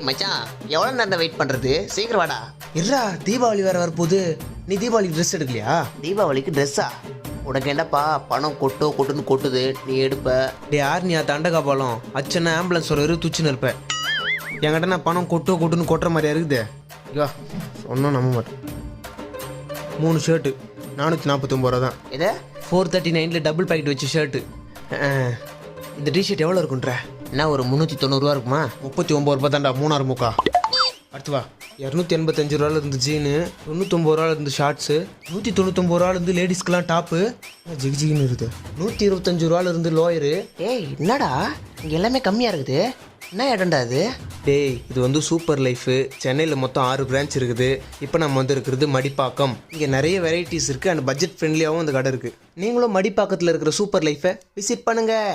மச்சான் எவ்வளோ நேரம் வெயிட் பண்ணுறது? சீக்கிரம் வாடா. இல்லா தீபாவளி வேறு வரப்போகுது. நீ தீபாவளிக்கு ட்ரெஸ் எடுக்கலையா? தீபாவளிக்கு ட்ரெஸ்ஸா? உனக்கு என்னப்பா பணம் கொட்டுன்னு கொட்டுது, நீ எடுப்ப. டே ஆர்னியா தண்டக்கா பாலம் அச்சனை ஆம்புலன்ஸ் ஒரு தூச்சுன்னு இருப்பேன். என்கிட்ட நான் பணம் கொட்டுன்னு கொட்டுற மாதிரியா இருக்குது. ஐயோ ஒன்றும் நம்ப மாட்டேன். 3 ஷர்ட்டு 449 ரூபா தான். எது? 439 டபுள் பாக்கெட் வச்ச ஷர்ட்டு. இந்த டிஷர்ட் எவ்வளோ இருக்குன்ற? என்ன ஒரு 390 இருக்குமா? 39 ரூபா தான்டா. 3 முக்கா. அடுத்து வா. 285 ரூபால இருந்து ஜீனு, 99 ரூபால இருந்து ஷார்ட்ஸு, 199 ரூபால இருந்து லேடிஸ்க்கெலாம் டாப்பு ஜிகி ஜிகின்னு இருக்குது. 125 ரூபால இருந்து லோயரு. ஏய் என்னடா இங்கே எல்லாமே கம்மியாக இருக்குது. என்ன இடம்டா அது? டேய் இது வந்து சூப்பர் லைஃபு. சென்னையில் மொத்தம் 6 பிரான்ச் இருக்குது. இப்போ நம்ம வந்து இருக்கிறது மடிப்பாக்கம். இங்கே நிறைய வெரைட்டிஸ் இருக்குது அண்ட் பட்ஜெட் ஃப்ரெண்ட்லியாகவும் இந்த கடை இருக்குது. நீங்களும் மடிப்பாக்கத்தில் இருக்கிற சூப்பர் லைஃபை விசிட் பண்ணுங்கள்.